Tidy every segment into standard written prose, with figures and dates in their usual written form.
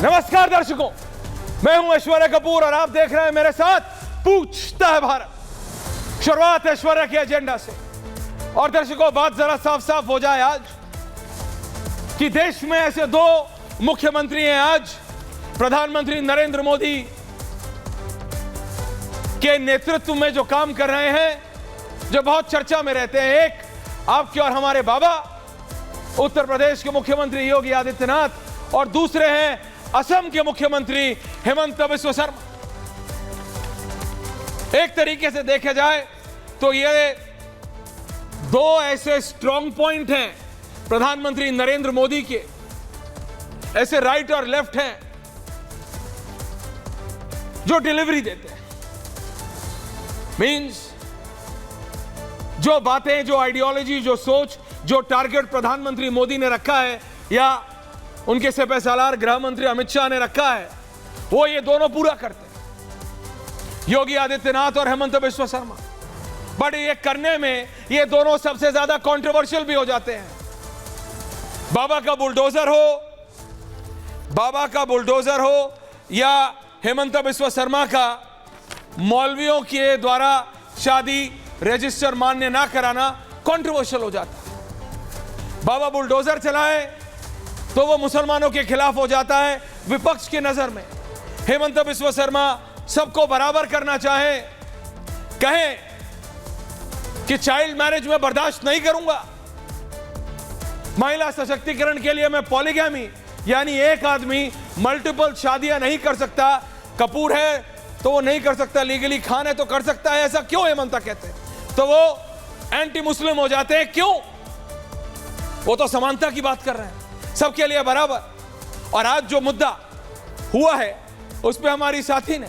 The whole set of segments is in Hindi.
नमस्कार दर्शकों, मैं हूं ऐश्वर्या कपूर और आप देख रहे हैं मेरे साथ पूछता है भारत। शुरुआत ऐश्वर्या के एजेंडा से। और दर्शकों, बात जरा साफ साफ हो जाए आज कि देश में ऐसे दो मुख्यमंत्री हैं आज प्रधानमंत्री नरेंद्र मोदी के नेतृत्व में जो काम कर रहे हैं, जो बहुत चर्चा में रहते हैं। एक आपके और हमारे बाबा उत्तर प्रदेश के मुख्यमंत्री योगी आदित्यनाथ और दूसरे हैं असम के मुख्यमंत्री हेमंत बिस्वा शर्मा। एक तरीके से देखा जाए तो ये दो ऐसे स्ट्रॉन्ग पॉइंट हैं प्रधानमंत्री नरेंद्र मोदी के, ऐसे राइट और लेफ्ट हैं जो डिलीवरी देते हैं। मींस जो बातें, जो आइडियोलॉजी, जो सोच, जो टारगेट प्रधानमंत्री मोदी ने रखा है या उनके सेपहसालार गृह मंत्री अमित शाह ने रखा है, वो ये दोनों पूरा करते हैं, योगी आदित्यनाथ और हेमंत बिस्वा शर्मा। बट ये करने में ये दोनों सबसे ज्यादा कंट्रोवर्शियल भी हो जाते हैं। बाबा का बुलडोजर हो या हेमंत बिस्वा शर्मा का मौलवियों के द्वारा शादी रजिस्टर मान्य ना कराना कंट्रोवर्शियल हो जाता है। बाबा बुलडोजर चलाए तो वो मुसलमानों के खिलाफ हो जाता है विपक्ष की नजर में। हेमंत बिस्वा शर्मा सबको बराबर करना चाहे, कहें कि चाइल्ड मैरिज में बर्दाश्त नहीं करूंगा, महिला सशक्तिकरण के लिए मैं पॉलीगैमी यानी एक आदमी मल्टीपल शादियां नहीं कर सकता, कपूर है तो वो नहीं कर सकता लीगली, खान है तो कर सकता है, ऐसा क्यों हेमंत कहते हैं? तो वो एंटी मुस्लिम हो जाते हैं। क्यों? वो तो समानता की बात कर रहे हैं, सबके लिए बराबर। और आज जो मुद्दा हुआ है उस पे हमारी साथी ने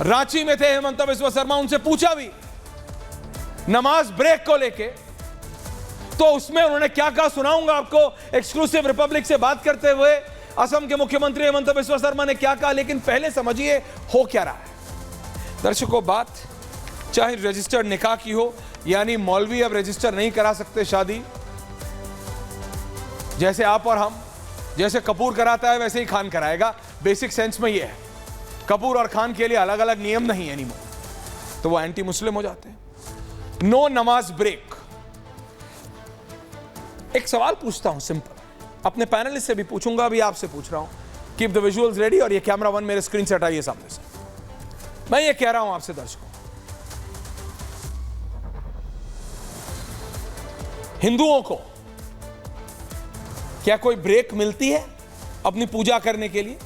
रांची में थे हेमंत बिस्वा शर्मा, उनसे पूछा भी नमाज ब्रेक को लेके, तो उसमें उन्होंने क्या कहा सुनाऊंगा आपको। एक्सक्लूसिव रिपब्लिक से बात करते हुए असम के मुख्यमंत्री हेमंत बिस्वा शर्मा ने क्या कहा, लेकिन पहले समझिए हो क्या रहा है। दर्शकों, बात चाहे रजिस्टर्ड निकाह की हो, यानी मौलवी अब रजिस्टर नहीं करा सकते शादी, जैसे आप और हम, जैसे कपूर कराता है वैसे ही खान कराएगा। बेसिक सेंस में ये है, कपूर और खान के लिए अलग अलग नियम नहीं है एनीमोर, तो वो एंटी मुस्लिम हो जाते हैं। नो नमाज ब्रेक। एक सवाल पूछता हूं सिंपल, अपने पैनलिस्ट से भी पूछूंगा, अभी आपसे पूछ रहा हूं। कीप द विजुअल्स रेडी और ये कैमरा वन मेरे स्क्रीन से हटाइए सामने से। मैं ये कह रहा हूं आपसे दर्शकों, हिंदुओं को क्या कोई ब्रेक मिलती है अपनी पूजा करने के लिए?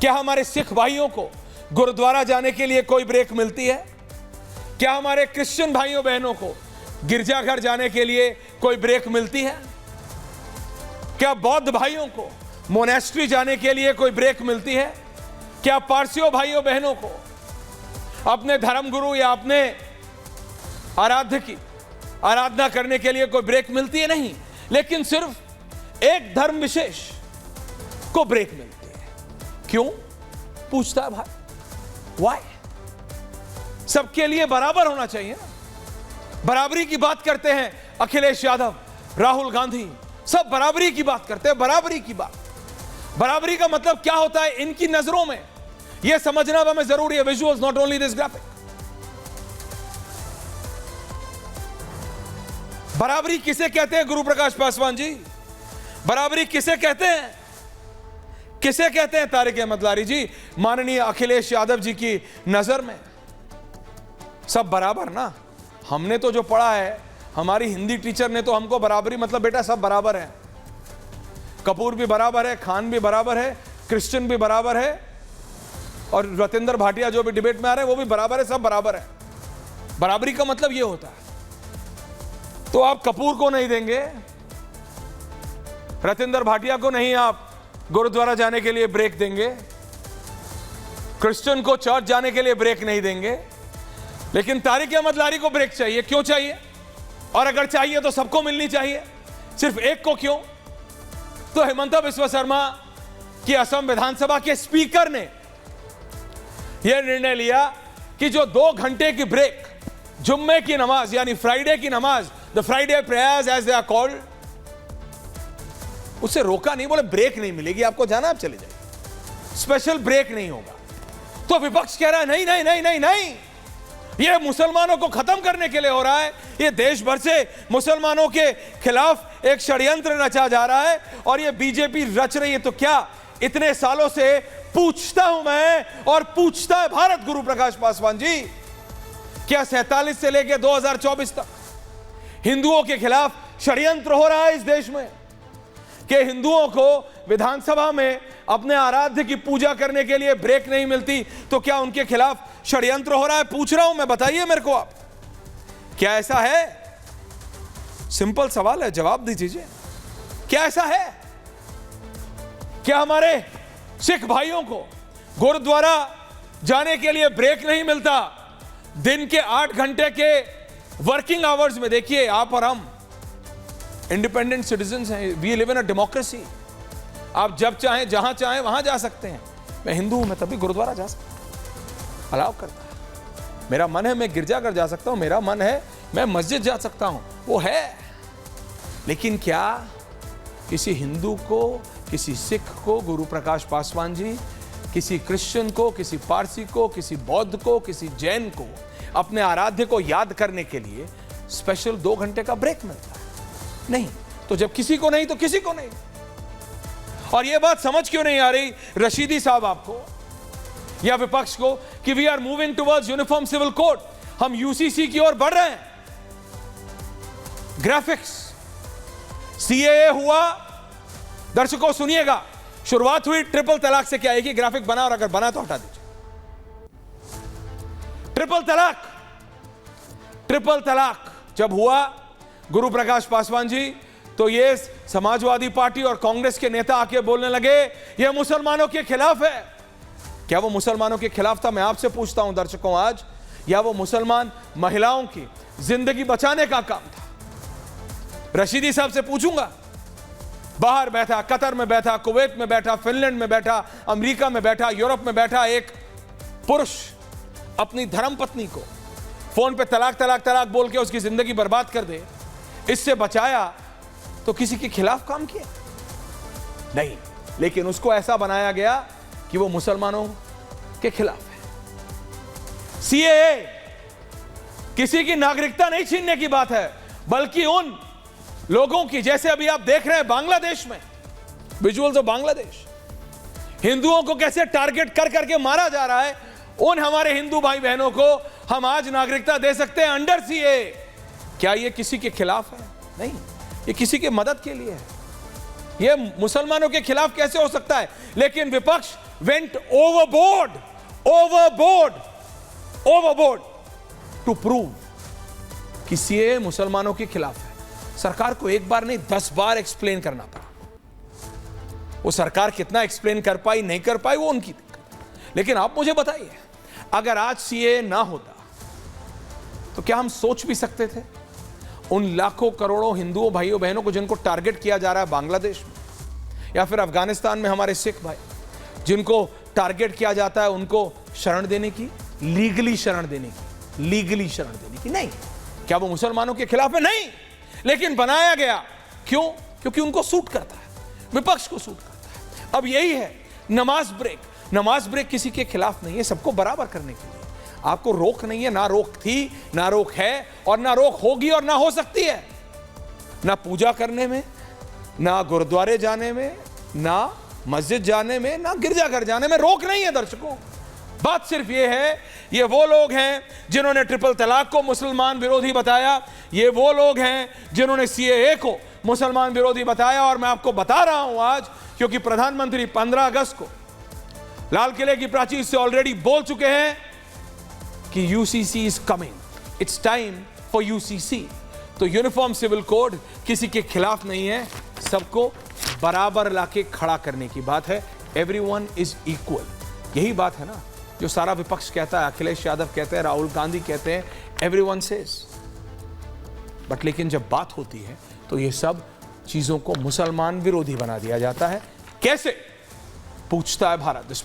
क्या हमारे सिख भाइयों को गुरुद्वारा जाने के लिए कोई ब्रेक मिलती है? क्या हमारे क्रिश्चियन भाइयों बहनों को गिरजाघर जाने के लिए कोई ब्रेक मिलती है? क्या बौद्ध भाइयों को मोनेस्ट्री जाने के लिए कोई ब्रेक मिलती है? क्या पारसियों भाइयों बहनों को अपने धर्मगुरु या अपने आराध्य की आराधना करने के लिए कोई ब्रेक मिलती है? नहीं, लेकिन सिर्फ एक धर्म विशेष को ब्रेक मिलती है। क्यों? पूछता है भाई, व्हाई? सबके लिए बराबर होना चाहिए ना। बराबरी की बात करते हैं अखिलेश यादव, राहुल गांधी, सब बराबरी की बात करते हैं। बराबरी की बात, बराबरी का मतलब क्या होता है इनकी नजरों में, यह समझना हमें जरूरी है। Visuals, not only this graphic. बराबरी किसे कहते हैं गुरु प्रकाश पासवान जी? बराबरी किसे कहते हैं? किसे कहते हैं तारिक अहमद लारी जी? माननीय अखिलेश यादव जी की नजर में सब बराबर ना। हमने तो जो पढ़ा है, हमारी हिंदी टीचर ने तो हमको बराबरी मतलब बेटा सब बराबर है, कपूर भी बराबर है, खान भी बराबर है, क्रिश्चियन भी बराबर है, और रतेंद्र भाटिया जो भी डिबेट में आ रहे हैं वो भी बराबर है, सब बराबर है। बराबरी का मतलब ये होता है। तो आप कपूर को नहीं देंगे, रतेंद्र भाटिया को नहीं आप गुरुद्वारा जाने के लिए ब्रेक देंगे, क्रिश्चियन को चर्च जाने के लिए ब्रेक नहीं देंगे, लेकिन तारिक अहमद लारी को ब्रेक चाहिए। क्यों चाहिए? और अगर चाहिए तो सबको मिलनी चाहिए, सिर्फ एक को क्यों? तो हेमंत बिस्वा शर्मा की असम विधानसभा के स्पीकर ने यह निर्णय लिया कि जो 2 घंटे की ब्रेक जुम्मे की नमाज यानी फ्राइडे की नमाज, the Friday prayers as they are called, उसे रोका नहीं, बोले ब्रेक नहीं मिलेगी आपको, जाना आप चले जाइए, स्पेशल ब्रेक नहीं होगा। तो विपक्ष कह रहा है नहीं नहीं नहीं नहीं नहीं, ये मुसलमानों को खत्म करने के लिए हो रहा है, ये देश भर से मुसलमानों के खिलाफ एक षड्यंत्र रचा जा रहा है और ये बीजेपी रच रही है। तो क्या इतने सालों से पूछता हूं मैं और पूछता है भारत गुरु प्रकाश पासवान जी, क्या 47 से लेकर 2024 तक हिंदुओं के खिलाफ षड्यंत्र हो रहा है इस देश में कि हिंदुओं को विधानसभा में अपने आराध्य की पूजा करने के लिए ब्रेक नहीं मिलती? तो क्या उनके खिलाफ षड्यंत्र हो रहा है? पूछ रहा हूं मैं, बताइए मेरे को आप, क्या ऐसा है? सिंपल सवाल है, जवाब दीजिए, क्या ऐसा है? क्या हमारे सिख भाइयों को गुरुद्वारा जाने के लिए ब्रेक नहीं मिलता? दिन के 8 घंटे के वर्किंग आवर्स में, देखिए आप और हम इंडिपेंडेंट सिटीजन्स हैं, we live in a democracy, आप जब चाहें जहां चाहें वहां जा सकते हैं। मैं हिंदू हूं, मैं तभी गुरुद्वारा जा सकता हूं, अलाउ करता है। मेरा मन है मैं गिरजाघर जा सकता हूं, मेरा मन है मैं मस्जिद जा सकता हूं, वो है। लेकिन क्या किसी हिंदू को, किसी सिख को गुरु प्रकाश पासवान जी, किसी क्रिश्चियन को, किसी पारसी को, किसी बौद्ध को, किसी जैन को अपने आराध्य को याद करने के लिए स्पेशल 2 घंटे का ब्रेक मिलता है? नहीं। तो जब किसी को नहीं तो किसी को नहीं। और यह बात समझ क्यों नहीं आ रही रशीदी साहब आपको या विपक्ष को कि we are moving towards uniform civil code, हम यूसीसी की ओर बढ़ रहे हैं। ग्राफिक्स सीएए हुआ, दर्शकों सुनिएगा, शुरुआत हुई ट्रिपल तलाक से। क्या एक ही ग्राफिक बना और अगर बना तो हटा दीजिए। ट्रिपल तलाक जब हुआ गुरु प्रकाश पासवान जी, तो ये समाजवादी पार्टी और कांग्रेस के नेता आके बोलने लगे ये मुसलमानों के खिलाफ है। क्या वो मुसलमानों के खिलाफ था? मैं आपसे पूछता हूं दर्शकों आज, या वो मुसलमान महिलाओं की जिंदगी बचाने का काम था? रशीदी साहब से पूछूंगा, बाहर बैठा, कतर में बैठा, कुवैत में बैठा, फिनलैंड में बैठा, अमेरिका में बैठा, यूरोप में बैठा एक पुरुष अपनी धर्मपत्नी को फोन पे तलाक तलाक तलाक बोल के उसकी जिंदगी बर्बाद कर दे, इससे बचाया तो किसी के खिलाफ काम किया? नहीं, लेकिन उसको ऐसा बनाया गया कि वो मुसलमानों के खिलाफ है। सीएए किसी की नागरिकता नहीं छीनने की बात है, बल्कि उन लोगों की, जैसे अभी आप देख रहे हैं बांग्लादेश में, विजुअल्स ऑफ बांग्लादेश, हिंदुओं को कैसे टारगेट कर करके मारा जा रहा है, उन हमारे हिंदू भाई बहनों को हम आज नागरिकता दे सकते हैं अंडर सीएए। क्या ये किसी के खिलाफ है? नहीं, ये किसी के मदद के लिए है। ये मुसलमानों के खिलाफ कैसे हो सकता है? लेकिन विपक्ष वेंट ओवरबोर्ड टू प्रूव कि सीएए मुसलमानों के खिलाफ है। सरकार को एक बार नहीं 10 बार एक्सप्लेन करना पड़ा। वो सरकार कितना एक्सप्लेन कर पाई नहीं कर पाई वो उनकी दिक्कत। लेकिन आप मुझे बताइए, अगर आज सीएए ना होता तो क्या हम सोच भी सकते थे उन लाखों करोड़ों हिंदुओं भाइयों बहनों को जिनको टारगेट किया जा रहा है बांग्लादेश में, या फिर अफगानिस्तान में हमारे सिख भाई जिनको टारगेट किया जाता है, उनको शरण देने की, लीगली शरण देने की? नहीं। क्या वो मुसलमानों के खिलाफ है? नहीं। लेकिन बनाया गया क्यों? क्योंकि उनको सूट करता है, विपक्ष को सूट करता है। अब यही है नमाज ब्रेक किसी के खिलाफ नहीं है, सबको बराबर करने के लिए। आपको रोक नहीं है, ना रोक थी, ना रोक है, और ना रोक होगी और ना हो सकती है। ना पूजा करने में, ना गुरुद्वारे जाने में, ना मस्जिद जाने में, ना गिरजाघर जाने में रोक नहीं है दर्शकों। बात सिर्फ ये है, ये वो लोग हैं जिन्होंने ट्रिपल तलाक को मुसलमान विरोधी बताया, ये वो लोग हैं जिन्होंने सीएए को मुसलमान विरोधी बताया। और मैं आपको बता रहा हूं आज, क्योंकि प्रधानमंत्री 15 अगस्त को लाल किले की प्राचीर से ऑलरेडी बोल चुके हैं कि UCC is coming, it's time for UCC. तो यूनिफॉर्म सिविल कोड किसी के खिलाफ नहीं है, सबको बराबर लाके खड़ा करने की बात है। एवरीवन इज इक्वल, यही बात है ना जो सारा विपक्ष कहता है, अखिलेश यादव कहते हैं, राहुल गांधी कहते हैं, एवरीवन सेज। बट लेकिन जब बात होती है तो ये सब चीजों को मुसलमान विरोधी बना दिया जाता है। कैसे? पूछता है भारत।